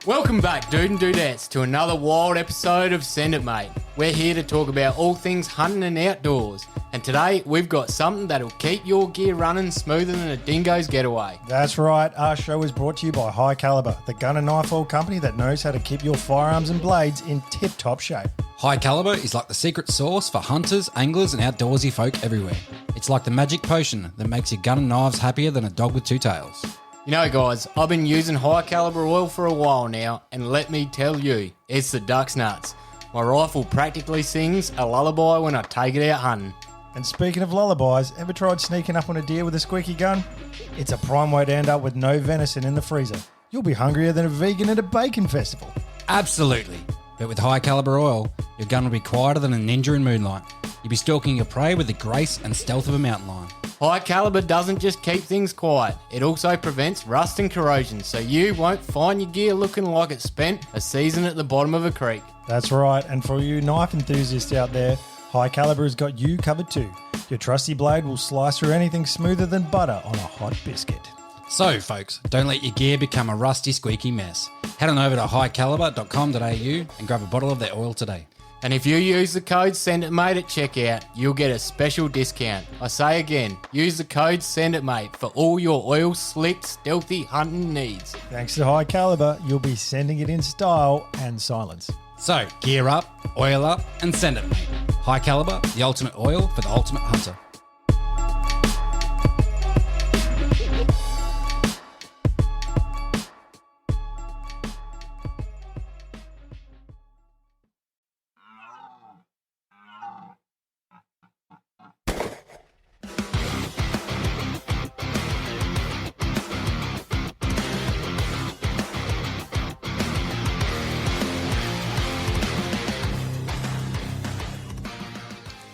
Welcome back, dude and dudettes, to another wild episode of Send It Mate. We're here to talk about all things hunting and outdoors. And today, we've got something that'll keep your gear running smoother than a dingo's getaway. That's right. Our show is brought to you by High Caliber, the gun and knife oil company that knows how to keep your firearms and blades in tip-top shape. High Caliber is like the secret sauce for hunters, anglers, and outdoorsy folk everywhere. It's like the magic potion that makes your gun and knives happier than a dog with two tails. You know, guys, I've been using High Caliber oil for a while now, and let me tell you, it's the duck's nuts. My rifle practically sings a lullaby when I take it out hunting. And speaking of lullabies, ever tried sneaking up on a deer with a squeaky gun? It's a prime way to end up with no venison in the freezer. You'll be hungrier than a vegan at a bacon festival. Absolutely. But with High Caliber oil, your gun will be quieter than a ninja in moonlight. You'll be stalking your prey with the grace and stealth of a mountain lion. High Caliber doesn't just keep things quiet, it also prevents rust and corrosion, so you won't find your gear looking like it spent a season at the bottom of a creek. That's right, and for you knife enthusiasts out there, High Caliber has got you covered too. Your trusty blade will slice through anything smoother than butter on a hot biscuit. So, folks, don't let your gear become a rusty, squeaky mess. Head on over to highcaliber.com.au and grab a bottle of their oil today. And if you use the code SENDITMATE at checkout, you'll get a special discount. I say again, use the code SENDITMATE for all your oil slick, stealthy hunting needs. Thanks to High Caliber, you'll be sending it in style and silence. So, gear up, oil up, and send it, mate. High Caliber, the ultimate oil for the ultimate hunter.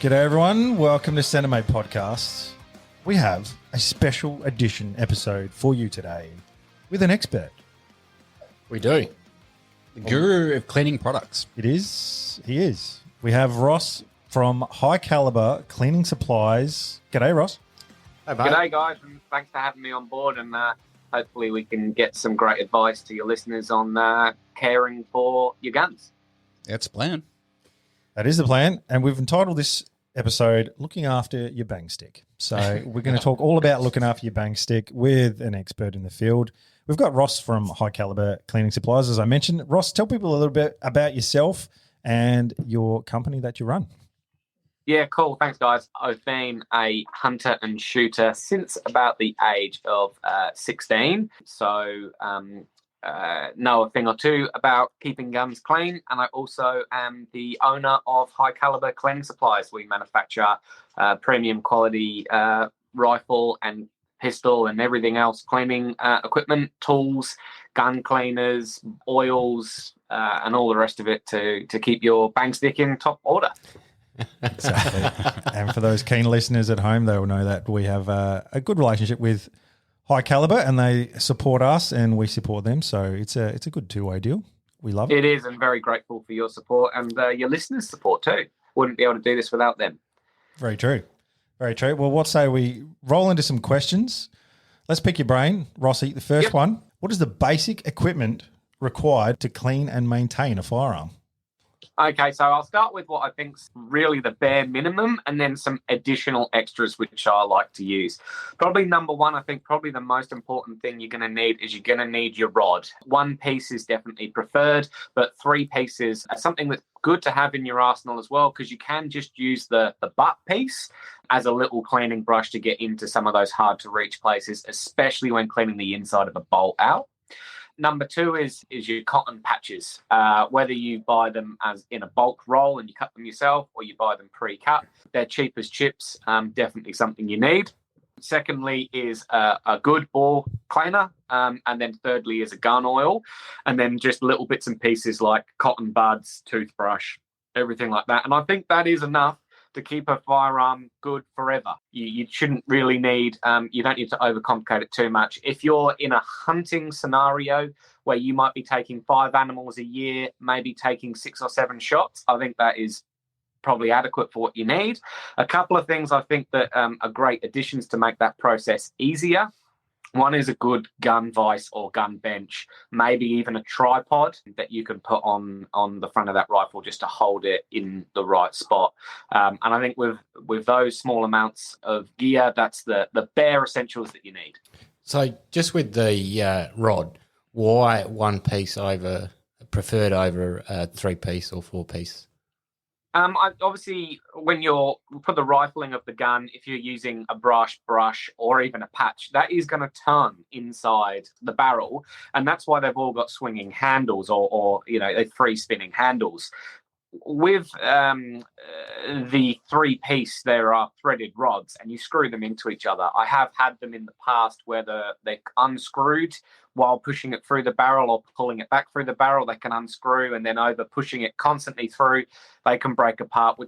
G'day everyone, welcome to Send It Mate Podcast. We have a special edition episode for you today with an expert. We do. The guru of cleaning products. He is. We have Ross from High Caliber Cleaning Supplies. G'day Ross. Hey, mate. G'day guys, and thanks for having me on board, and hopefully we can get some great advice to your listeners on caring for your guns. That's the plan. That is the plan, and we've entitled this episode Looking After Your Bang Stick. So we're going to talk all about looking after your bang stick with an expert in the field. We've got Ross from High Caliber Cleaning Supplies, as I mentioned. Ross, tell people a little bit about yourself and your company that you run. Yeah, cool. Thanks, guys. I've been a hunter and shooter since about the age of 16. So know a thing or two about keeping guns clean, and I also am the owner of High Caliber Cleaning Supplies. We manufacture premium quality rifle and pistol and everything else cleaning equipment, tools, gun cleaners, oils, and all the rest of it to keep your bang stick in top order. Exactly. And for those keen listeners at home, they will know that we have a good relationship with High Caliber, and they support us and we support them. So it's a good two-way deal. We love it. It is, and very grateful for your support and your listeners' support too. Wouldn't be able to do this without them. Very true. Very true. Well, what say we roll into some questions? Let's pick your brain. Rossi, the first one. What is the basic equipment required to clean and maintain a firearm? Okay, so I'll start with what I think's really the bare minimum, and then some additional extras which I like to use. Probably number one, I think probably the most important thing you're going to need is you're going to need your rod. One piece is definitely preferred, but 3 pieces are something that's good to have in your arsenal as well, because you can just use the butt piece as a little cleaning brush to get into some of those hard to reach places, especially when cleaning the inside of a bolt out. Number 2 is your cotton patches, whether you buy them as in a bulk roll and you cut them yourself, or you buy them pre-cut. They're cheap as chips, definitely something you need. Secondly is a good ball cleaner, and then thirdly is a gun oil, and then just little bits and pieces like cotton buds, toothbrush, everything like that. And I think that is enough to keep a firearm good forever. You shouldn't really need, you don't need to overcomplicate it too much. If you're in a hunting scenario where you might be taking 5 animals a year, maybe taking 6 or 7 shots, I think that is probably adequate for what you need. A couple of things I think that are great additions to make that process easier One is a good gun vise or gun bench, maybe even a tripod that you can put on the front of that rifle just to hold it in the right spot. And I think with those small amounts of gear, that's the bare essentials that you need. So just with the rod, why one piece preferred over a 3-piece or 4-piece? Obviously, when you're for the rifling of the gun, if you're using a brush, or even a patch, that is going to turn inside the barrel, and that's why they've all got swinging handles or they're free spinning handles. With the 3-piece, there are threaded rods, and you screw them into each other. I have had them in the past where they're unscrewed while pushing it through the barrel or pulling it back through the barrel. They can unscrew, and then over pushing it constantly through, they can break apart.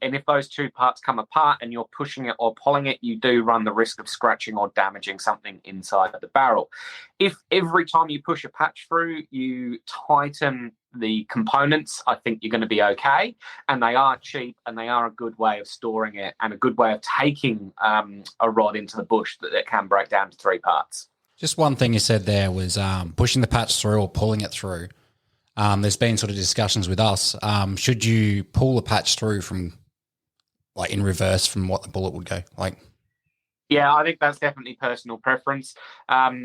And if those two parts come apart and you're pushing it or pulling it, you do run the risk of scratching or damaging something inside the barrel. If every time you push a patch through, you tighten the components, I think you're going to be okay. And they are cheap, and they are a good way of storing it and a good way of taking a rod into the bush that it can break down to 3 parts. Just one thing you said there was pushing the patch through or pulling it through. There's been sort of discussions with us. Should you pull the patch through from, like, in reverse from what the bullet would go? Yeah, I think that's definitely personal preference. I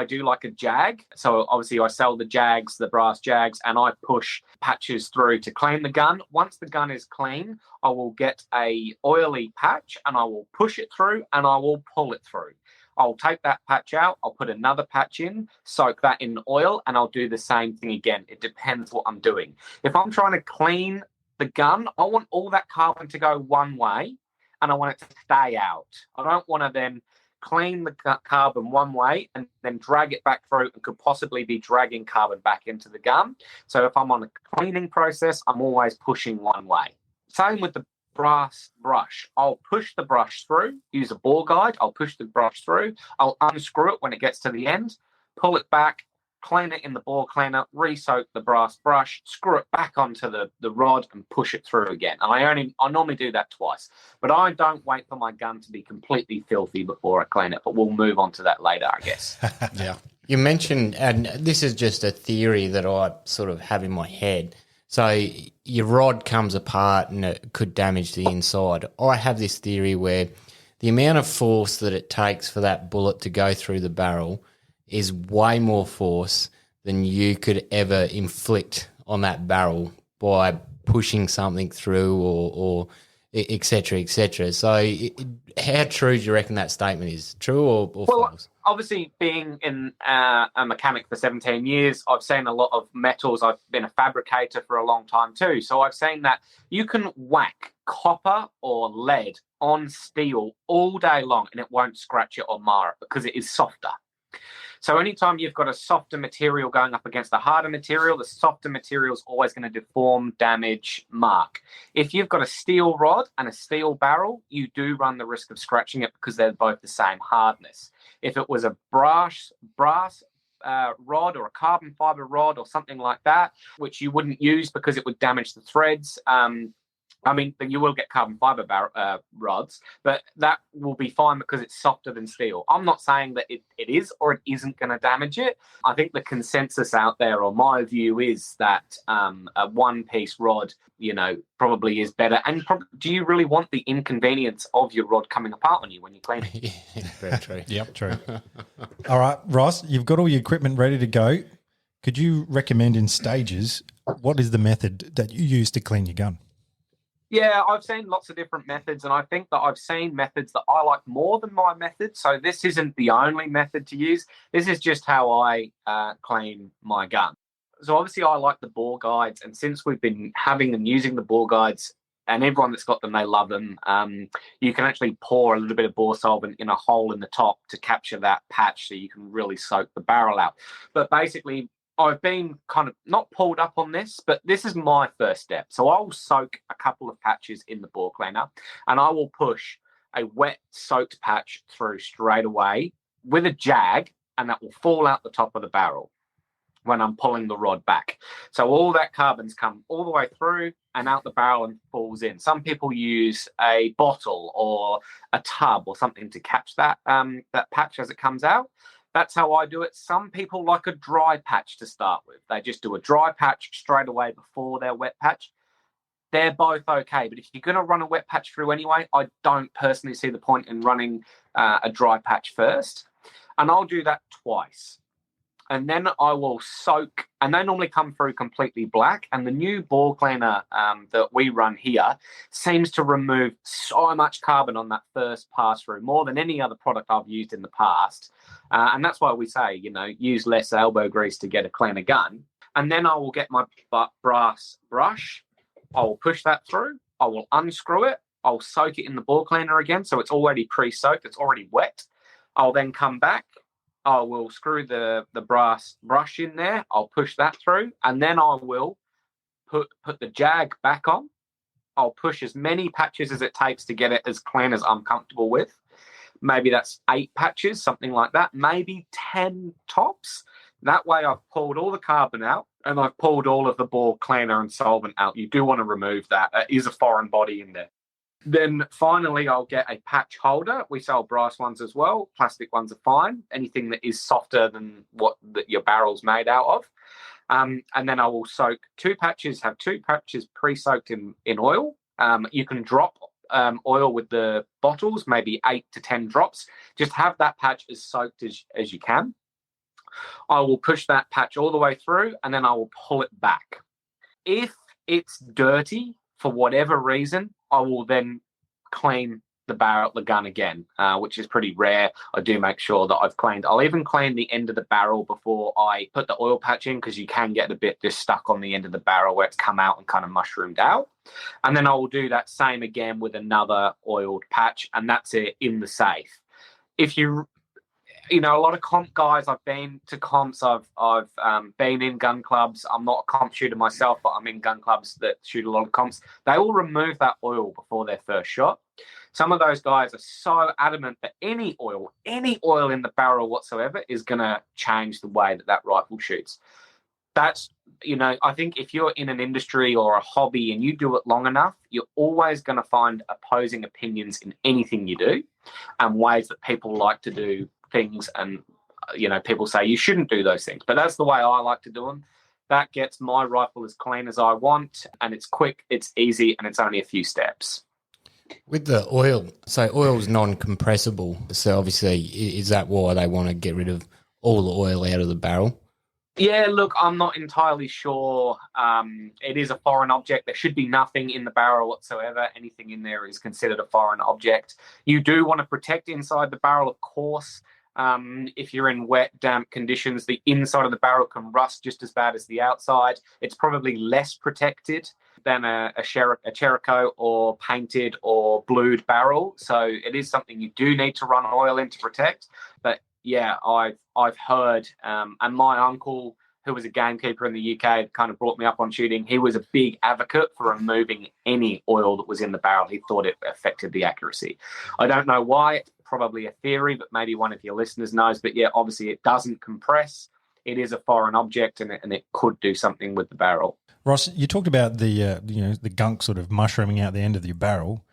do like a jag. So obviously I sell the jags, the brass jags, and I push patches through to clean the gun. Once the gun is clean, I will get a oily patch and I will push it through and I will pull it through. I'll take that patch out, I'll put another patch in, soak that in oil, and I'll do the same thing again. It depends what I'm doing. If I'm trying to clean the gun, I want all that carbon to go one way, and I want it to stay out. I don't want to then clean the carbon one way and then drag it back through and could possibly be dragging carbon back into the gun. So if I'm on a cleaning process, I'm always pushing one way. Same with the brass brush. I'll push the brush through, use a bore guide, I'll push the brush through, I'll unscrew it when it gets to the end, pull it back, clean it in the bore cleaner, re-soak the brass brush, screw it back onto the rod and push it through again. And I normally do that twice. But I don't wait for my gun to be completely filthy before I clean it, but we'll move on to that later, I guess. Yeah. You mentioned, and this is just a theory that I sort of have in my head. So your rod comes apart and it could damage the inside. I have this theory where the amount of force that it takes for that bullet to go through the barrel is way more force than you could ever inflict on that barrel by pushing something through or et cetera, et cetera. So how true do you reckon that statement is? True or false? Obviously, being in a mechanic for 17 years, I've seen a lot of metals. I've been a fabricator for a long time too. So I've seen that you can whack copper or lead on steel all day long and it won't scratch it or mar it because it is softer. So anytime you've got a softer material going up against a harder material, the softer material is always going to deform, damage, mark. If you've got a steel rod and a steel barrel, you do run the risk of scratching it because they're both the same hardness. If it was a brass rod or a carbon fiber rod or something like that, which you wouldn't use because it would damage the threads, you will get carbon fiber rods, but that will be fine because it's softer than steel. I'm not saying that it is or it isn't going to damage it. I think the consensus out there, or my view, is that a one-piece rod, probably is better. And do you really want the inconvenience of your rod coming apart on you when you clean it? Yeah, very true. Yep, true. All right, Ross, you've got all your equipment ready to go. Could you recommend in stages what is the method that you use to clean your gun? Yeah, I've seen lots of different methods, and I think that I've seen methods that I like more than my method. So this isn't the only method to use. This is just how I clean my gun. So obviously I like the bore guides, and since we've been having and using the bore guides, and everyone that's got them, they love them, you can actually pour a little bit of bore solvent in a hole in the top to capture that patch so you can really soak the barrel out. But basically, I've been kind of not pulled up on this, but this is my first step. So I'll soak a couple of patches in the bore cleaner and I will push a wet soaked patch through straight away with a jag, and that will fall out the top of the barrel when I'm pulling the rod back. So all that carbon's come all the way through and out the barrel and falls in. Some people use a bottle or a tub or something to catch that that patch as it comes out. That's how I do it. Some people like a dry patch to start with. They just do a dry patch straight away before their wet patch. They're both okay, but if you're going to run a wet patch through anyway, I don't personally see the point in running a dry patch first. And I'll do that twice. And then I will soak, and they normally come through completely black. And the new ball cleaner that we run here seems to remove so much carbon on that first pass through, more than any other product I've used in the past. And that's why we say, use less elbow grease to get a cleaner gun. And then I will get my brass brush. I will push that through. I will unscrew it. I'll soak it in the ball cleaner again, so it's already pre-soaked. It's already wet. I'll then come back. I will screw the brass brush in there. I'll push that through, and then I will put the jag back on. I'll push as many patches as it takes to get it as clean as I'm comfortable with. Maybe that's 8 patches, something like that. Maybe 10 tops. That way I've pulled all the carbon out and I've pulled all of the ball cleaner and solvent out. You do want to remove that. It is a foreign body in there. Then finally, I'll get a patch holder. We sell brass ones as well. Plastic ones are fine. Anything that is softer than what your barrel's made out of. And then I will soak 2 patches, have 2 patches pre-soaked in oil. You can drop oil with the bottles, maybe 8 to 10 drops. Just have that patch as soaked as you can. I will push that patch all the way through, and then I will pull it back. If it's dirty for whatever reason, I will then clean the gun again, which is pretty rare. I do make sure that I've cleaned. I'll even clean the end of the barrel before I put the oil patch in, because you can get a bit just stuck on the end of the barrel where it's come out and kind of mushroomed out. And then I will do that same again with another oiled patch, and that's it in the safe. If a lot of comp guys, I've been to comps, I've been in gun clubs. I'm not a comp shooter myself, but I'm in gun clubs that shoot a lot of comps. They all remove that oil before their first shot. Some of those guys are so adamant that any oil in the barrel whatsoever is going to change the way that rifle shoots. That's, I think if you're in an industry or a hobby and you do it long enough, you're always going to find opposing opinions in anything you do, and ways that people like to do things, and people say you shouldn't do those things, but that's the way I like to do them. That gets my rifle as clean as I want, and it's quick, it's easy, and it's only a few steps. With the oil, so oil's non-compressible, so obviously is that why they want to get rid of all the oil out of the barrel? Yeah, look, I'm not entirely sure. It is a foreign object. There should be nothing in the barrel whatsoever. Anything in there is considered a foreign object. You do want to protect inside the barrel, of course. If you're in wet, damp conditions, the inside of the barrel can rust just as bad as the outside. It's probably less protected than a Cherico or painted or blued barrel. So it is something you do need to run oil in to protect. But yeah, I've heard, and my uncle, who was a gamekeeper in the UK, kind of brought me up on shooting. He was a big advocate for removing any oil that was in the barrel. He thought it affected the accuracy. I don't know why. It's probably a theory, but maybe one of your listeners knows. But yeah, obviously it doesn't compress. It is a foreign object, and it could do something with the barrel. Ross, you talked about the gunk sort of mushrooming out the end of your barrel.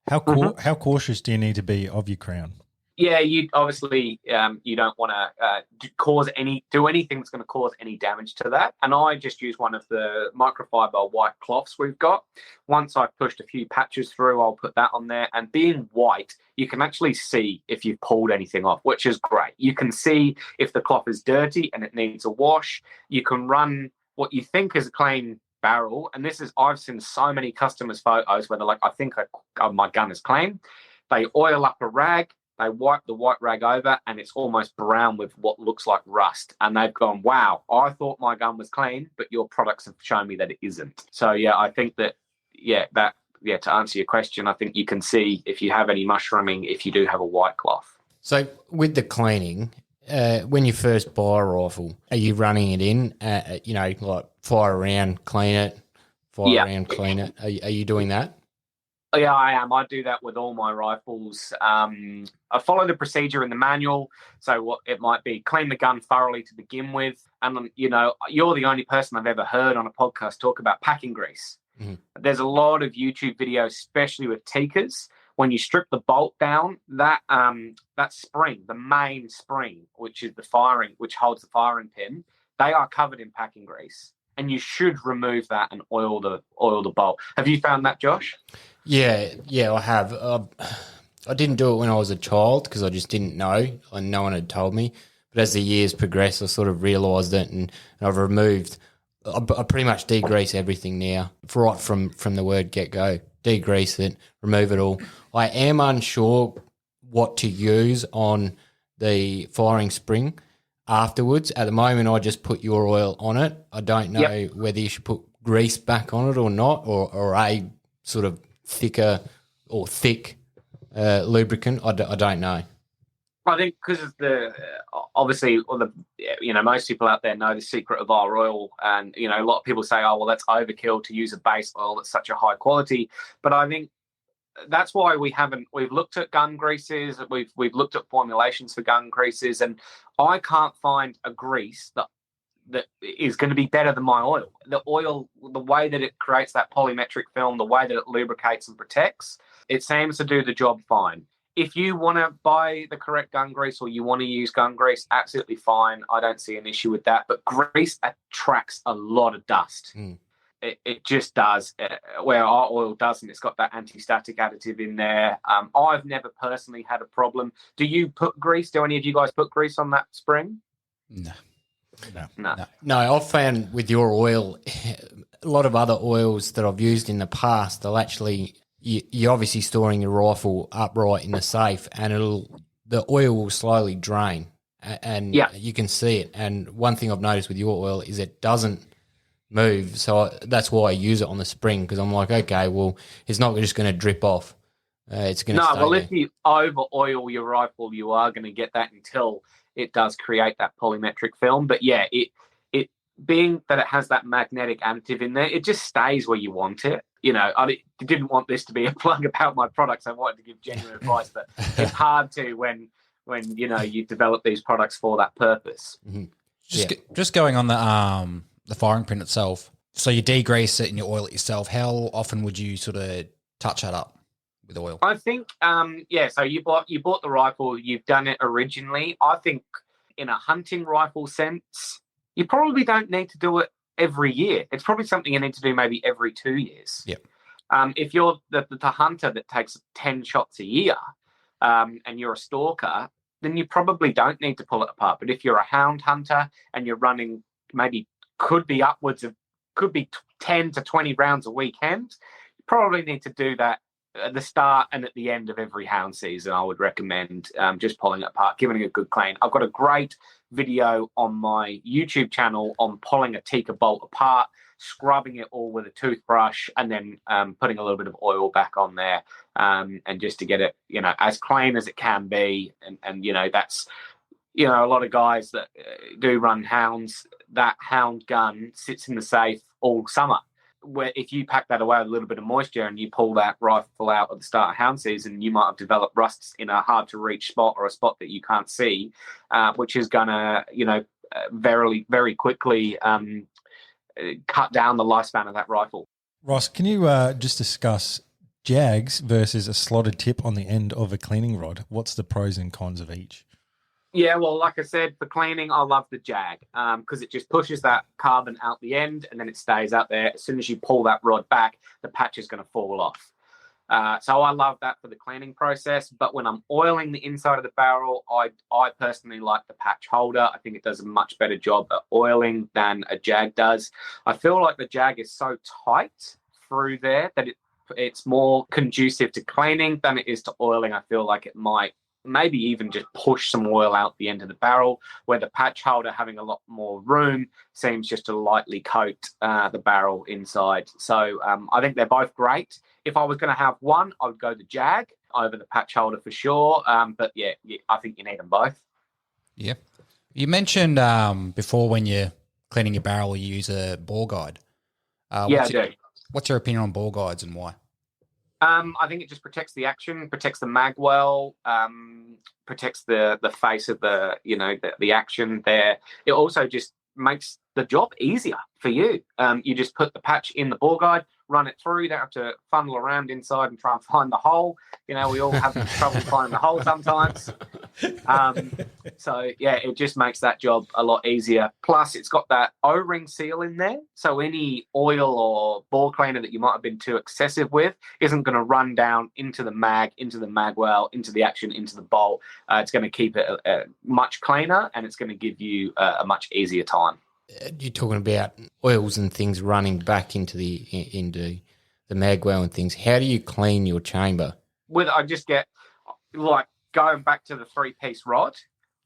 How cautious do you need to be of your crown? Yeah, you obviously you don't want to do anything that's going to cause any damage to that. And I just use one of the microfiber white cloths we've got. Once I've pushed a few patches through, I'll put that on there. And being white, you can actually see if you've pulled anything off, which is great. You can see if the cloth is dirty and it needs a wash. You can run what you think is a clean barrel. And I've seen so many customers' photos where they're like, I think my gun is clean. They oil up a rag. They wipe the white rag over, and it's almost brown with what looks like rust. And they've gone, wow, I thought my gun was clean, but your products have shown me that it isn't. So, yeah, I think that, to answer your question, I think you can see if you have any mushrooming if you do have a white cloth. So with the cleaning, when you first buy a rifle, are you running it in, like fire around, clean it, around, clean it? Are you doing that? Yeah, I am. I do that with all my rifles. I follow the procedure in the manual. So what it might be, clean the gun thoroughly to begin with. And, you're the only person I've ever heard on a podcast talk about packing grease. Mhm. There's a lot of YouTube videos, especially with Tikkas. When you strip the bolt down, that spring, the main spring, which is which holds the firing pin, they are covered in packing grease, and you should remove that and oil the bolt. Have you found that, Josh? Yeah, I have. I didn't do it when I was a child because I just didn't know, and no one had told me. But as the years progressed, I sort of realised it, and I've removed. I pretty much degrease everything now, right from the word get go. Degrease it, remove it all. I am unsure what to use on the firing spring afterwards. At the moment, I just put your oil on it. I don't know whether you should put grease back on it or not, or a sort of thicker or thick lubricant. I don't know. I think because of obviously, most people out there know the secret of our oil, and a lot of people say, "Oh, well, that's overkill to use a base oil that's such a high quality." But I think that's why we've looked at gun greases, we've looked at formulations for gun greases, and I can't find a grease that is going to be better than my oil. The oil, the way that it creates that polymetric film, the way that it lubricates and protects, it seems to do the job fine. If you want to buy the correct gun grease or you want to use gun grease, absolutely fine. I don't see an issue with that. But grease attracts a lot of dust. It just does. Where our oil doesn't, it's got that anti-static additive in there. I've never personally had a problem. Do you put grease? Do any of you guys put grease on that spring? No. No, I've found with your oil, a lot of other oils that I've used in the past, they'll actually, you're obviously storing your rifle upright in the safe, and the oil will slowly drain, and you can see it. And one thing I've noticed with your oil is it doesn't move, so that's why I use it on the spring, because I'm like, okay, well, it's not just going to drip off. It's going to stay there. If you over oil your rifle, you are going to get that until it does create that polymetric film. But yeah, it being that it has that magnetic additive in there, it just stays where you want it. I didn't want this to be a plug about my products. I wanted to give genuine advice, but it's hard to when you develop these products for that purpose. Mm-hmm. Just going on the firing pin itself. So you degrease it and you oil it yourself. How often would you sort of touch that up with oil? I think, so you bought the rifle, you've done it originally. I think in a hunting rifle sense, you probably don't need to do it every year. It's probably something you need to do maybe every 2 years. Yep. If you're the hunter that takes 10 shots a year, and you're a stalker, then you probably don't need to pull it apart. But if you're a hound hunter and you're running could be 10 to 20 rounds a weekend, you probably need to do that at the start and at the end of every hound season. I would recommend just pulling it apart, giving it a good clean. I've got a great video on my YouTube channel on pulling a Tikka bolt apart, scrubbing it all with a toothbrush, and then putting a little bit of oil back on there, and just to get it, as clean as it can be. And that's, a lot of guys that do run hounds, that hound gun sits in the safe all summer. Where if you pack that away with a little bit of moisture and you pull that rifle out at the start of hound season, you might have developed rusts in a hard to reach spot or a spot that you can't see, which is gonna, very, very quickly cut down the lifespan of that rifle. Ross, can you just discuss jags versus a slotted tip on the end of a cleaning rod? What's the pros and cons of each? Yeah, well, like I said, for cleaning, I love the Jag because it just pushes that carbon out the end and then it stays out there. As soon as you pull that rod back, the patch is going to fall off. So I love that for the cleaning process. But when I'm oiling the inside of the barrel, I personally like the patch holder. I think it does a much better job at oiling than a Jag does. I feel like the Jag is so tight through there that it's more conducive to cleaning than it is to oiling. I feel like it might maybe even just push some oil out the end of the barrel, where the patch holder, having a lot more room, seems just to lightly coat the barrel inside. So I think they're both great. If I was going to have one, I would go the Jag over the patch holder for sure. But yeah, I think you need them both. Yeah. You mentioned before when you're cleaning your barrel, you use a bore guide. I do. What's your opinion on bore guides and why? I think it just protects the action, protects the mag well, protects the face of the action there. It also just makes the job easier for you. You just put the patch in the bore guide, run it through. You don't have to funnel around inside and try and find the hole. We all have trouble finding the hole sometimes. So yeah, it just makes that job a lot easier. Plus, it's got that O-ring seal in there, so any oil or bore cleaner that you might have been too excessive with isn't going to run down into the mag well, into the action, into the bolt. It's going to keep it much cleaner, and it's going to give you a much easier time. You're talking about oils and things running back into the mag well and things. How do you clean your chamber? I just get, like, going back to the 3-piece rod,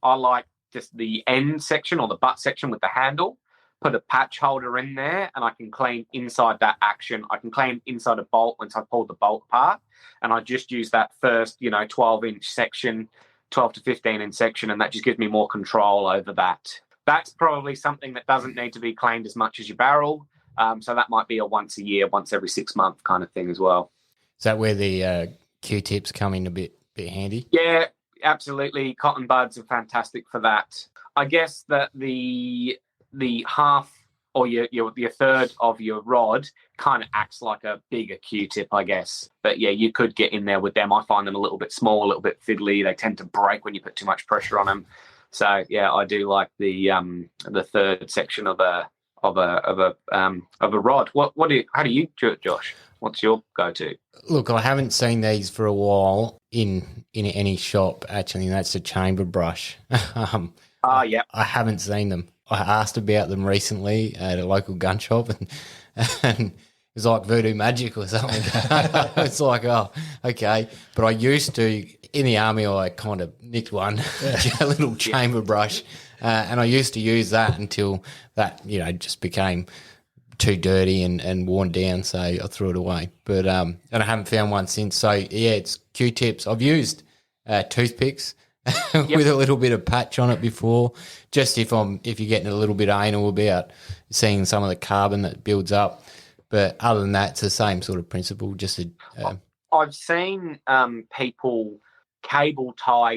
I like just the end section or the butt section with the handle, put a patch holder in there, and I can clean inside that action. I can clean inside a bolt once I pull the bolt apart, and I just use that first, 12-inch section, 12 to 15-inch section, and that just gives me more control over that. That's probably something that doesn't need to be cleaned as much as your barrel, so that might be a once a year, once every 6 month kind of thing as well. Is that where the Q-tips come in a bit handy? Yeah, absolutely. Cotton buds are fantastic for that. I guess that the half or your third of your rod kind of acts like a bigger Q-tip, I guess. But yeah, you could get in there with them. I find them a little bit small, a little bit fiddly. They tend to break when you put too much pressure on them. So yeah, I do like the third section of a rod. How do you do it, Josh? What's your go-to? Look, I haven't seen these for a while in any shop, actually, and that's a chamber brush. Yeah. I haven't seen them. I asked about them recently at a local gun shop, and it was like voodoo magic or something. It's like, oh, okay. But I used to, in the army, I kind of nicked one, a little chamber brush, and I used to use that until that, just became too dirty and worn down, so I threw it away. But and I haven't found one since. So yeah, it's Q-tips. I've used toothpicks with a little bit of patch on it before, just if you're getting a little bit anal about seeing some of the carbon that builds up. But other than that, it's the same sort of principle. I've seen people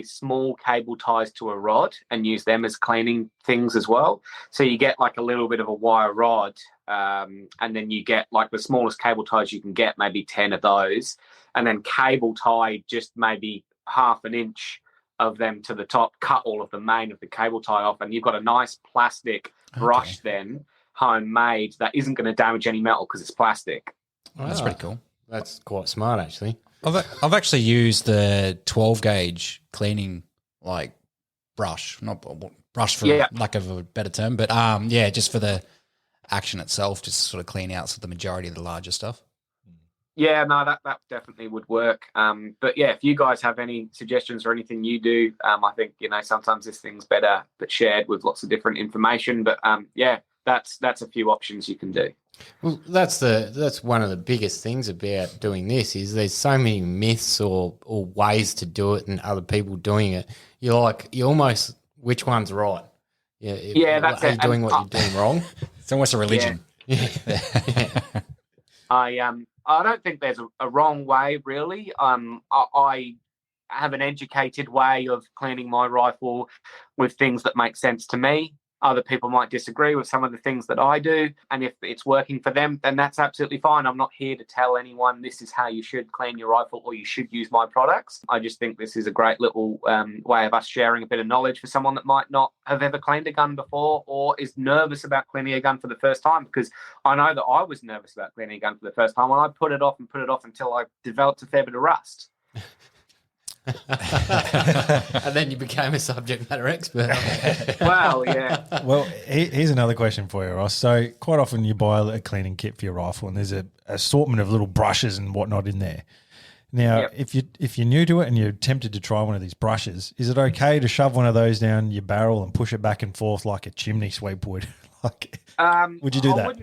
small cable ties to a rod and use them as cleaning things as well. So you get like a little bit of a wire rod, and then you get like the smallest cable ties you can get, maybe 10 of those, and then cable tie just maybe half an inch of them to the top, cut all of the main of the cable tie off, and you've got a nice plastic brush then, homemade, that isn't going to damage any metal because it's plastic. Oh, that's pretty cool. That's quite smart, actually. I've actually used the 12 gauge cleaning brush, not brush for lack of a better term, but just for the action itself, just sort of clean out the majority of the larger stuff. Yeah, no, that definitely would work. But yeah, if you guys have any suggestions or anything you do, I think sometimes this thing's better but shared with lots of different information. But that's a few options you can do. Well, that's one of the biggest things about doing this is there's so many myths or ways to do it and other people doing it. You almost, which one's right? That's are you doing what you're doing wrong? It's almost a religion. Yeah. I don't think there's a wrong way, really. I have an educated way of cleaning my rifle with things that make sense to me. Other people might disagree with some of the things that I do, and if it's working for them, then that's absolutely fine. I'm not here to tell anyone this is how you should clean your rifle or you should use my products. I just think this is a great little way of us sharing a bit of knowledge for someone that might not have ever cleaned a gun before or is nervous about cleaning a gun for the first time, because I know that I was nervous about cleaning a gun for the first time, and I put it off until I developed a fair bit of rust. And then you became a subject matter expert. Well, yeah. Well, here's another question for you, Ross. So quite often you buy a cleaning kit for your rifle and there's an assortment of little brushes and whatnot in there. Now, if you're new to it and you're tempted to try one of these brushes, is it okay to shove one of those down your barrel and push it back and forth like a chimney sweep would? Would you do that?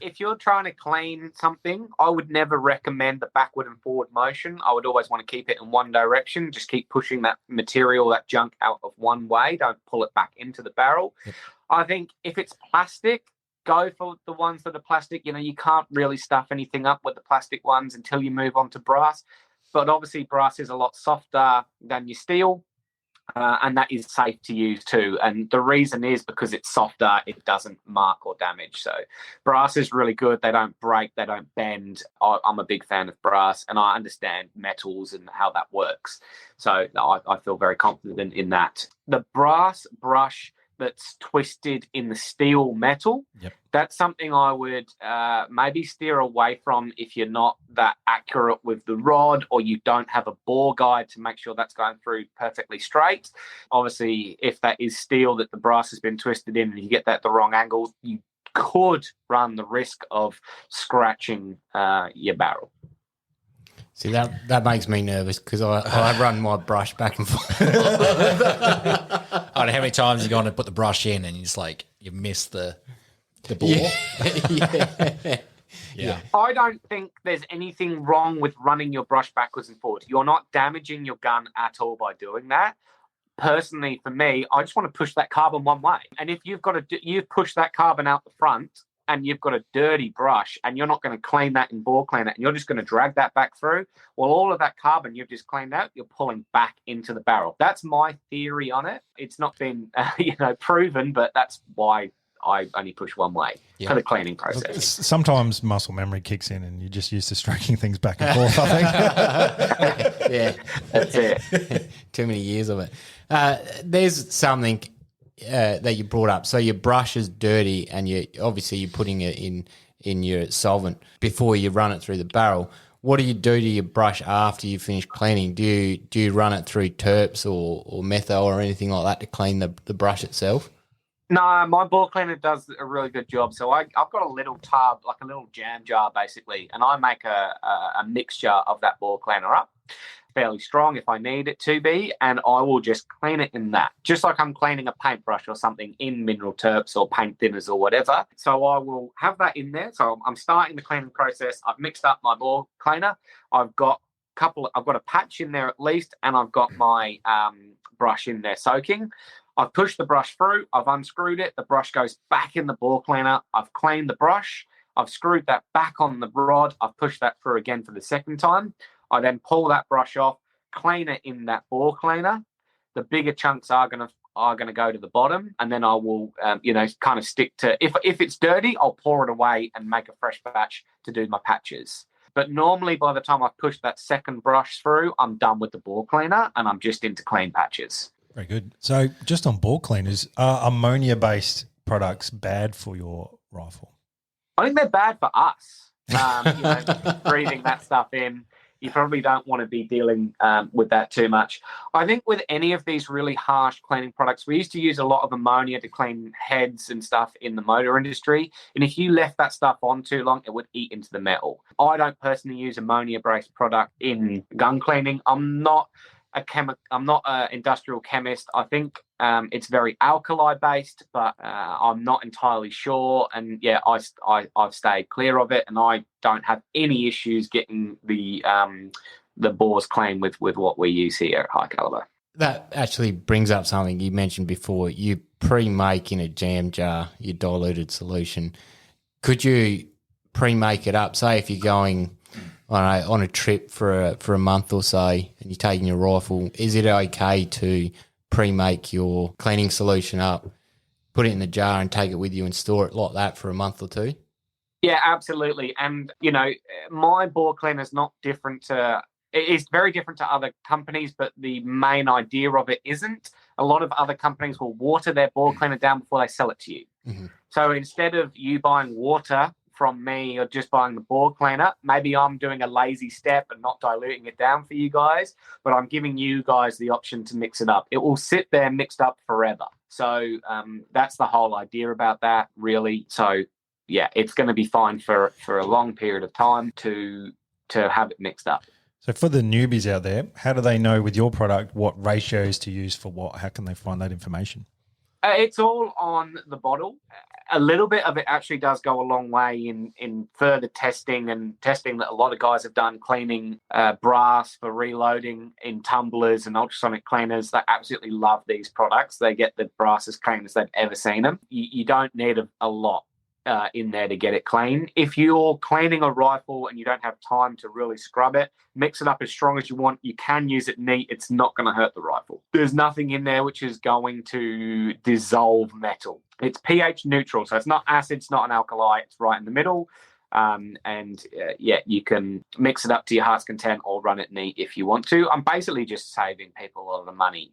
If you're trying to clean something, I would never recommend the backward and forward motion. I would always want to keep it in one direction. Just keep pushing that material, that junk out of one way. Don't pull it back into the barrel. Yep. I think if it's plastic, go for the ones that are plastic. You can't really stuff anything up with the plastic ones until you move on to brass. But obviously brass is a lot softer than your steel. and that is safe to use too. And the reason is because it's softer, it doesn't mark or damage. So brass is really good. They don't break, they don't bend. I'm a big fan of brass, and I understand metals and how that works. So I feel very confident in that. The brass brush that's twisted in the steel metal, that's something I would maybe steer away from if you're not that accurate with the rod, or you don't have a bore guide to make sure that's going through perfectly straight. Obviously, if that is steel that the brass has been twisted in and you get that at the wrong angle, you could run the risk of scratching your barrel. See, that makes me nervous because I run my brush back and forth. I don't know how many times you've gone to put the brush in and it's like you missed the ball. Yeah. I don't think there's anything wrong with running your brush backwards and forwards. You're not damaging your gun at all by doing that. Personally, for me, I just want to push that carbon one way. And if you've pushed that carbon out the front and you've got a dirty brush and you're not going to clean that in bore cleaner and you're just going to drag that back through, well, all of that carbon you've just cleaned out, you're pulling back into the barrel. That's my theory on it. It's not been proven, but that's why I only push one way for the cleaning process. Sometimes muscle memory kicks in and you're just used to stroking things back and forth, I think. Yeah, that's it. Too many years of it. There's something that you brought up. So your brush is dirty and you're putting it in your solvent before you run it through the barrel. What do you do to your brush after you finish cleaning? Do you run it through terps or methyl or anything like that to clean the brush itself? No, my bore cleaner does a really good job. So I've got a little tub, like a little jam jar basically, and I make a mixture of that bore cleaner up, fairly strong if I need it to be, and I will just clean it in that, just like I'm cleaning a paintbrush or something in mineral terps or paint thinners or whatever. So I will have that in there. So I'm starting the cleaning process. I've mixed up my bore cleaner. I've got a patch in there at least, and I've got my brush in there soaking. I've pushed the brush through, I've unscrewed it, the brush goes back in the bore cleaner, I've cleaned the brush, I've screwed that back on the rod, I've pushed that through again for the second time. I then pull that brush off, clean it in that bore cleaner. The bigger chunks are gonna go to the bottom, and then I will kind of stick to, if it's dirty, I'll pour it away and make a fresh batch to do my patches. But normally by the time I've pushed that second brush through, I'm done with the bore cleaner and I'm just into clean patches. Very good. So just on bore cleaners, are ammonia-based products bad for your rifle? I think they're bad for us. Breathing that stuff in, you probably don't want to be dealing with that too much. I think with any of these really harsh cleaning products, we used to use a lot of ammonia to clean heads and stuff in the motor industry. And if you left that stuff on too long, it would eat into the metal. I don't personally use ammonia-based product in gun cleaning. I'm not an industrial chemist. I think it's very alkali based, but I'm not entirely sure. And yeah, I've stayed clear of it, and I don't have any issues getting the bores clean with what we use here at High Caliber. That actually brings up something you mentioned before. You pre-make in a jam jar your diluted solution. Could you pre-make it up? Say if you're going on a trip for a month or so and you're taking your rifle, is it okay to pre-make your cleaning solution up, put it in the jar and take it with you and store it like that for a month or two? Yeah, absolutely. And, my bore cleaner is not different it's very different to other companies, but the main idea of it isn't. A lot of other companies will water their bore cleaner down before they sell it to you. Mm-hmm. So instead of you buying water from me or just buying the bore cleaner, maybe I'm doing a lazy step and not diluting it down for you guys, but I'm giving you guys the option to mix it up. It will sit there mixed up forever. So that's the whole idea about that, really. So yeah, it's going to be fine for a long period of time to have it mixed up. So for the newbies out there, how do they know with your product what ratios to use for what? How can they find that information? It's all on the bottle. A little bit of it actually does go a long way in further testing that a lot of guys have done, cleaning brass for reloading in tumblers and ultrasonic cleaners. They absolutely love these products. They get the brass as clean as they've ever seen them. You don't need a lot in there to get it clean. If you're cleaning a rifle and you don't have time to really scrub it, mix it up as strong as you want. You can use it neat. It's not going to hurt the rifle. There's nothing in there which is going to dissolve metal. It's pH neutral, so it's not acid, it's not an alkali. It's right in the middle. You can mix it up to your heart's content or run it neat if you want to. I'm basically just saving people a lot of money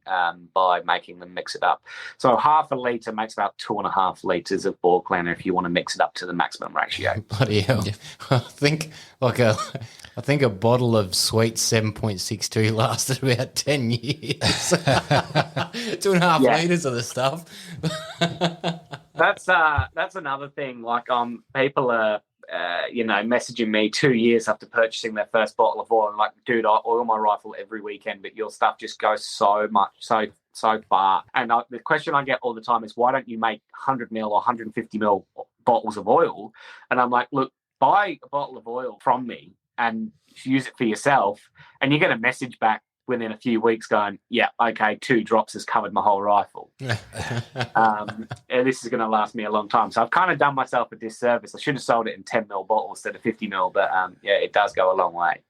by making them mix it up. So half a litre makes about 2.5 litres of ball cleaner if you want to mix it up to the maximum ratio. Bloody hell. Yeah. I think a bottle of sweet 7.62 lasted about 10 years. 2.5 litres of the stuff. That's another thing. Like people are messaging me 2 years after purchasing their first bottle of oil, and like, dude, I oil my rifle every weekend, but your stuff just goes so far. And the question I get all the time is, why don't you make 100 ml or 150 ml bottles of oil? And I'm like, look, buy a bottle of oil from me and use it for yourself, and you get a message back within a few weeks going, yeah, okay, 2 drops has covered my whole rifle. And this is going to last me a long time. So I've kind of done myself a disservice. I should have sold it in 10 ml bottles instead of 50 ml, but it does go a long way.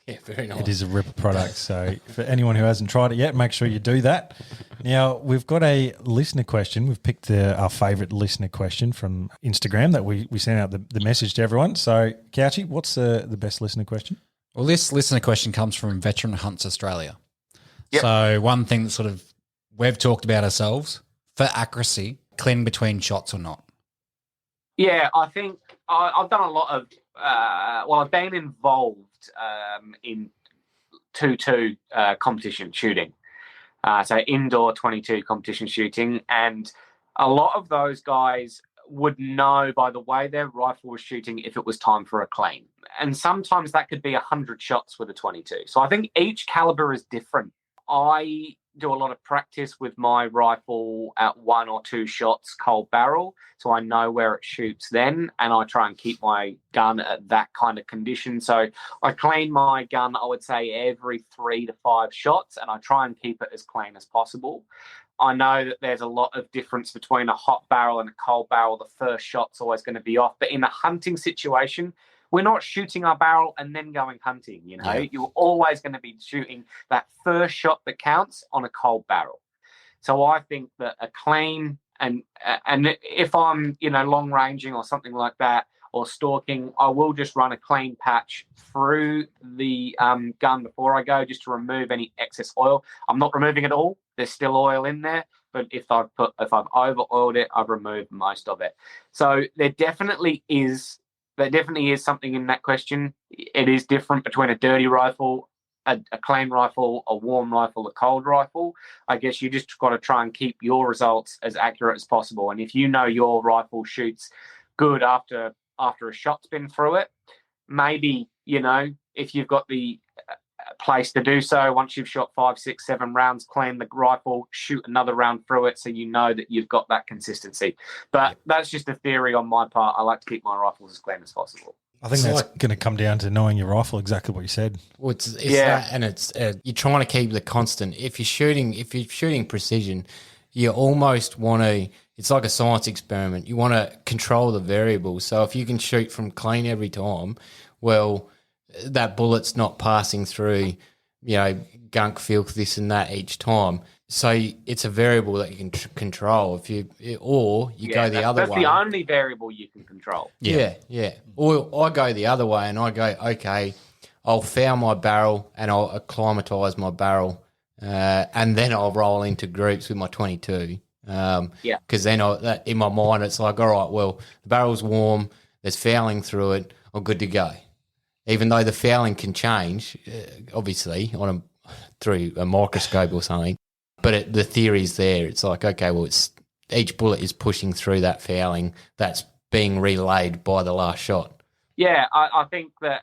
Yeah, very nice. It is a ripper product. So for anyone who hasn't tried it yet, make sure you do that. Now, we've got a listener question. We've picked our favourite listener question from Instagram that we sent out the message to everyone. So, Couchy, what's the best listener question? Well, this listener question comes from Veteran Hunts Australia. Yep. So one thing that sort of we've talked about ourselves, for accuracy, clean between shots or not? Yeah, I think I've done a lot of I've been involved in 2-2 competition shooting. So indoor 22 competition shooting. And a lot of those guys would know by the way their rifle was shooting if it was time for a clean. And sometimes that could be 100 shots with a 22. So I think each caliber is different. I do a lot of practice with my rifle at 1 or 2 shots cold barrel, so I know where it shoots then, and I try and keep my gun at that kind of condition. So I clean my gun, I would say, every 3 to 5 shots, and I try and keep it as clean as possible. I know that there's a lot of difference between a hot barrel and a cold barrel. The first shot's always going to be off. But in a hunting situation, we're not shooting our barrel and then going hunting, Yeah. You're always going to be shooting that first shot that counts on a cold barrel. So I think that a clean, and if I'm, long ranging or something like that, or stalking, I will just run a clean patch through the gun before I go, just to remove any excess oil. I'm not removing it all. There's still oil in there, but if I've over oiled it, I've removed most of it. So there definitely is something in that question. It is different between a dirty rifle, a clean rifle, a warm rifle, a cold rifle. I guess you just got to try and keep your results as accurate as possible. And if you know your rifle shoots good after a shot's been through it, maybe, if you've got the place to do so, once you've shot 5, 6, 7 rounds, clean the rifle, shoot another round through it, so you know that you've got that consistency. But that's just a theory on my part. I like to keep my rifles as clean as possible. I think that's going to come down to knowing your rifle, exactly what you said. Well, it's that, and it's you're trying to keep the constant. If you're shooting precision, you almost want to. It's like a science experiment. You want to control the variables. So if you can shoot from clean every time, well, that bullet's not passing through, gunk, filth, this and that each time. So it's a variable that you can control. Go the other way. That's the only variable you can control. Yeah. Or I go the other way and I go, okay, I'll foul my barrel and I'll acclimatise my barrel, and then I'll roll into groups with my 22. Because then in my mind it's like, all right, well, the barrel's warm, there's fouling through it, I'm good to go. Even though the fouling can change, obviously, through a microscope or something, but the theory's there. It's like, okay, well, each bullet is pushing through that fouling that's being relayed by the last shot. Yeah, I think that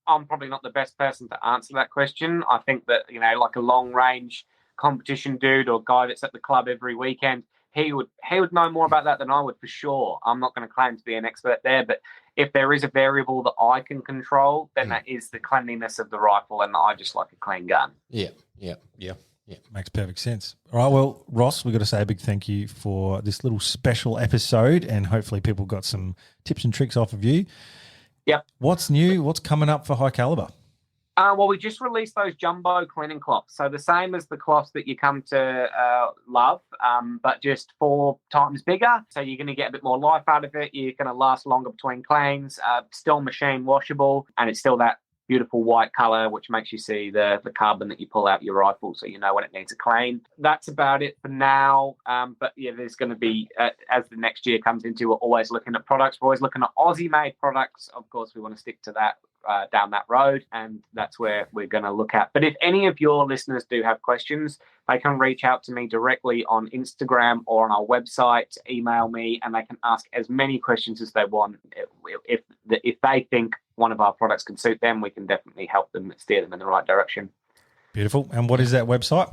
I'm probably not the best person to answer that question. I think that, like a long-range competition dude or guy that's at the club every weekend, he would know more about that than I would, for sure. I'm not going to claim to be an expert there, but if there is a variable that I can control, then that is the cleanliness of the rifle, and I just like a clean gun. Yeah. Yeah. Makes perfect sense. All right, well, Ross, we've got to say a big thank you for this little special episode, and hopefully people got some tips and tricks off of you. Yep. What's new? What's coming up for High Caliber? Well, we just released those jumbo cleaning cloths. So the same as the cloths that you come to love, but just 4 times bigger. So you're going to get a bit more life out of it. You're going to last longer between cleans. Still machine washable, and it's still that beautiful white color, which makes you see the carbon that you pull out your rifle, so you know when it needs a clean. That's about it for now. But yeah, there's going to be, as the next year comes into, we're always looking at products. We're always looking at Aussie-made products. Of course, we want to stick to that. Down that road, and that's where we're going to look at. But if any of your listeners do have questions, they can reach out to me directly on Instagram or on our website, email me, and they can ask as many questions as they want. If they think one of our products can suit them, we can definitely help them, steer them in the right direction. Beautiful. And what is that website?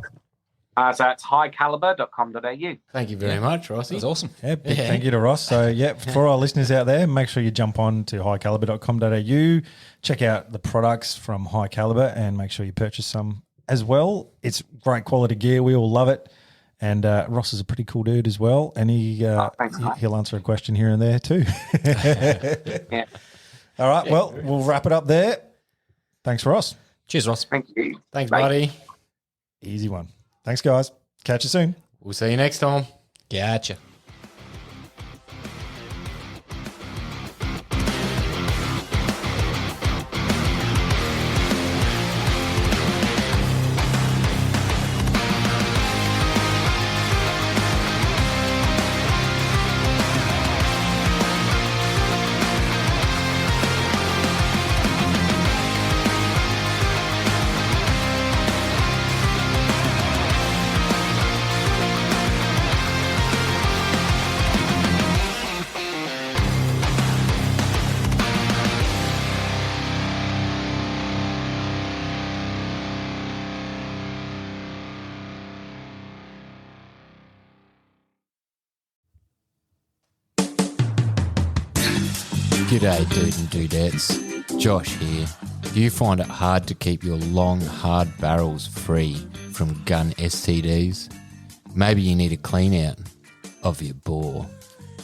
So it's highcaliber.com.au. Thank you very much, Rossi. That's awesome. Yeah, big thank you to Ross. So, yeah, for our listeners out there, make sure you jump on to highcaliber.com.au, check out the products from High Caliber, and make sure you purchase some as well. It's great quality gear. We all love it. And Ross is a pretty cool dude as well. And he'll answer a question here and there too. Yeah. All right, well, we'll wrap it up there. Thanks, Ross. Cheers, Ross. Thank you. Thanks, Bye. buddy. Easy one. Thanks, guys. Catch you soon. We'll see you next time. Gotcha. G'day, dude and dudettes. Josh here. Do you find it hard to keep your long, hard barrels free from gun STDs? Maybe you need a clean out of your bore.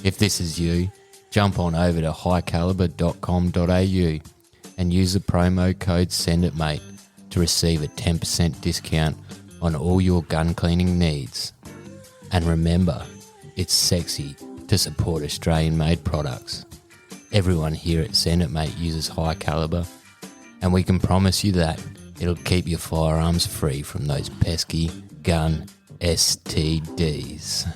If this is you, jump on over to highcaliber.com.au and use the promo code SENDITMATE to receive a 10% discount on all your gun cleaning needs. And remember, it's sexy to support Australian-made products. Everyone here at Send It Mate uses High Caliber, and we can promise you that it'll keep your firearms free from those pesky gun STDs.